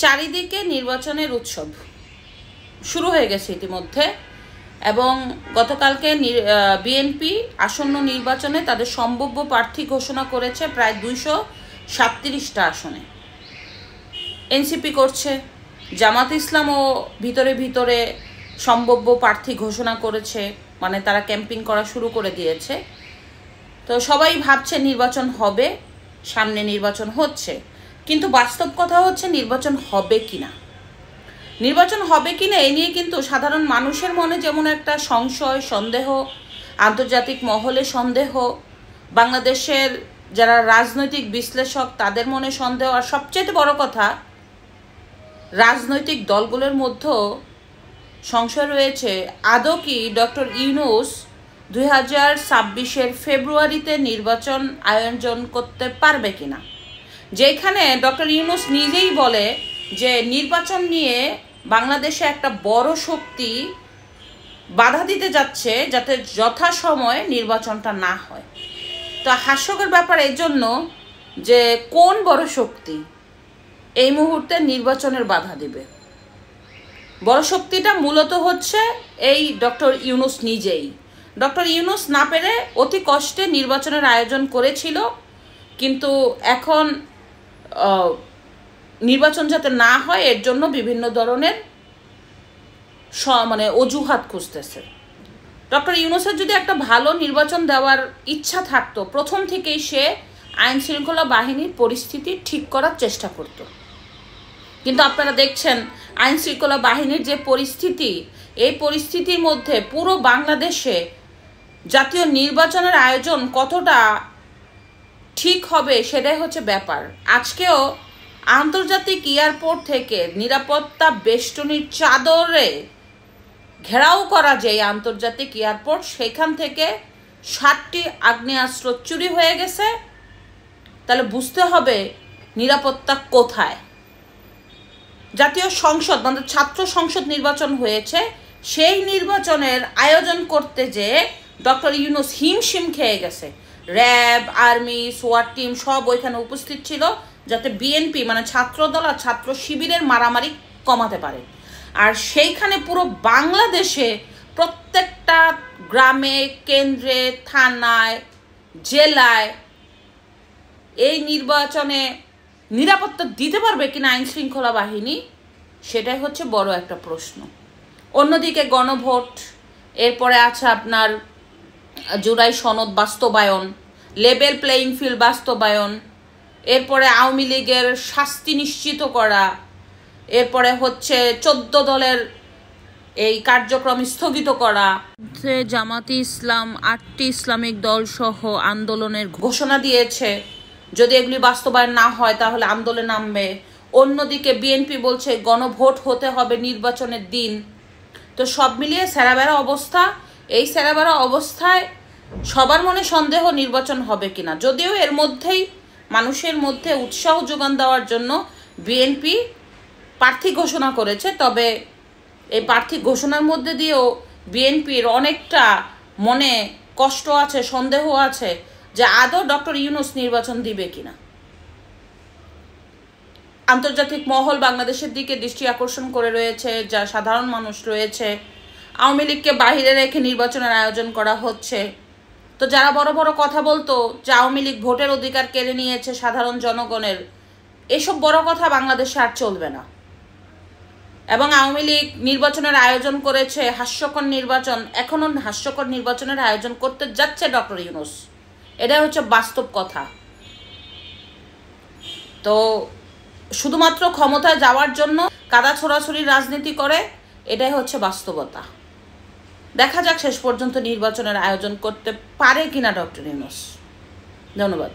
চারিদিকে নির্বাচনের উৎসব শুরু হয়ে গেছে ইতিমধ্যে এবং গতকালকে বিএনপি আসন্ন নির্বাচনে তাদের সম্ভাব্য প্রার্থী ঘোষণা করেছে প্রায় 237টা আসনে। এনসিপি করছে, জামাত ইসলামও ভিতরে ভিতরে সম্ভাব্য প্রার্থী ঘোষণা করেছে, মানে তারা ক্যাম্পিং করা শুরু করে দিয়েছে। তো সবাই ভাবছে নির্বাচন হবে, সামনে নির্বাচন হচ্ছে, কিন্তু বাস্তব কথা হচ্ছে নির্বাচন হবে কিনা এই নিয়ে কিন্তু সাধারণ মানুষের মনে যেমন একটা সংশয়, সন্দেহ, আন্তর্জাতিক মহলে সন্দেহ, বাংলাদেশের যারা রাজনৈতিক বিশ্লেষক তাদের মনে সন্দেহ, আর সবচেয়ে বড় কথা রাজনৈতিক দলগুলোর মধ্যেও সংশয় রয়েছে আদৌ কি ডক্টর ইউনূস 2026-এর ফেব্রুয়ারিতে নির্বাচন আয়োজন করতে পারবে কিনা। যেখানে ডক্টর ইউনূস নিজেই বলে যে নির্বাচন নিয়ে বাংলাদেশে একটা বড় শক্তি বাধা দিতে যাচ্ছে যাতে যথাসময়ে নির্বাচনটা না হয়। তো হাস্যকর ব্যাপার এই জন্য যে কোন বড় শক্তি এই মুহূর্তে নির্বাচনের বাধা দিবে। বড় শক্তিটা মূলত হচ্ছে এই ডক্টর ইউনূস নিজেই। ডক্টর ইউনূস না পেরে অতি কষ্টে নির্বাচনের আয়োজন করেছিল, কিন্তু এখন নির্বাচন যাতে না হয় এর জন্য বিভিন্ন ধরনের অজুহাত খুঁজতেছে। ডক্টর ইউনূসের যদি একটা ভালো নির্বাচন দেওয়ার ইচ্ছা থাকতো, প্রথম থেকেই সে আইন শৃঙ্খলা বাহিনীর পরিস্থিতি ঠিক করার চেষ্টা করত। কিন্তু আপনারা দেখছেন আইন শৃঙ্খলা বাহিনীর যে পরিস্থিতি, এই পরিস্থিতির মধ্যে পুরো বাংলাদেশে জাতীয় নির্বাচনের আয়োজন কতটা ঠিক হবে সেটাই হচ্ছে ব্যাপার। আজকেও আন্তর্জাতিক এয়ারপোর্ট থেকে নিরাপত্তা বেষ্টনীর চাদরে ঘেরাও করা যে আন্তর্জাতিক এয়ারপোর্ট, সেখান থেকে 60টি আগ্নেয়াস্ত্র চুরি হয়ে গেছে। তাহলে বুঝতে হবে নিরাপত্তা কোথায়। জাতীয় সংসদ মানে ছাত্র সংসদ নির্বাচন হয়েছে, সেই নির্বাচনের আয়োজন করতে যে ডক্টর ইউনূস হিমশিম খেয়ে গেছে। র্যাব, আর্মি, সোয়াট টিম সব ওইখানে উপস্থিত ছিল যাতে বিএনপি মানে ছাত্রদল আর ছাত্র শিবিরের মারামারি কমাতে পারে। আর সেইখানে পুরো বাংলাদেশে প্রত্যেকটা গ্রামে, কেন্দ্রে, থানায়, জেলায় এই নির্বাচনে নিরাপত্তা দিতে পারবে কিনা আইন শৃঙ্খলা বাহিনী, সেটাই হচ্ছে বড় একটা প্রশ্ন। অন্যদিকে গণভোট, এরপরে আছে আপনার জুলাই সনদ বাস্তবায়ন, লেভেল প্লেইং ফিল্ড বাস্তবায়ন, এরপরে আওয়ামী লীগের শাস্তি নিশ্চিত করা, এরপরে হচ্ছে 14 দলের এই কার্যক্রম স্থগিত করা, জামাতি ইসলাম 8টি ইসলামিক দল সহ আন্দোলনের ঘোষণা দিয়েছে। যদি এগুলি বাস্তবায়ন না হয় তাহলে আন্দোলনে নামবে। অন্যদিকে বিএনপি বলছে গণভোট হতে হবে নির্বাচনের দিন। তো সব মিলিয়ে স্যারাবেরা অবস্থা। এই স্যারাবেরা অবস্থায় সবার মনে সন্দেহ নির্বাচন হবে কিনা। যদিও এর মধ্যেই মানুষের মধ্যে উৎসাহ যোগান দেওয়ার জন্য বিএনপি প্রার্থী ঘোষণা করেছে, তবে এই প্রার্থী ঘোষণার মধ্যে দিয়েও বিএনপির অনেকটা মনে কষ্ট আছে, সন্দেহ আছে যে আদৌ ডক্টর ইউনূস নির্বাচন দিবে কিনা। আন্তর্জাতিক মহল বাংলাদেশের দিকে দৃষ্টি আকর্ষণ করে রয়েছে, যা সাধারণ মানুষ রয়েছে। আওয়ামী লীগকে বাহিরে রেখে নির্বাচনের আয়োজন করা হচ্ছে। তো যারা বড় বড় কথা বলতো যে আওয়ামী লীগ ভোটের অধিকার কেড়ে নিয়েছে সাধারণ জনগণের, এসব বড় কথা বাংলাদেশে আর চলবে না। এবং আওয়ামী লীগ নির্বাচনের আয়োজন করেছে হাস্যকর নির্বাচন, এখনও হাস্যকর নির্বাচনের আয়োজন করতে যাচ্ছে ডক্টর ইউনূস। এটাই হচ্ছে বাস্তব কথা। তো শুধুমাত্র ক্ষমতায় যাওয়ার জন্য কাদা ছোড়াছুড়ি রাজনীতি করে, এটাই হচ্ছে বাস্তবতা। দেখা যাক শেষ পর্যন্ত নির্বাচনের আয়োজন করতে পারে কিনা ডক্টর ইউনূস। ধন্যবাদ।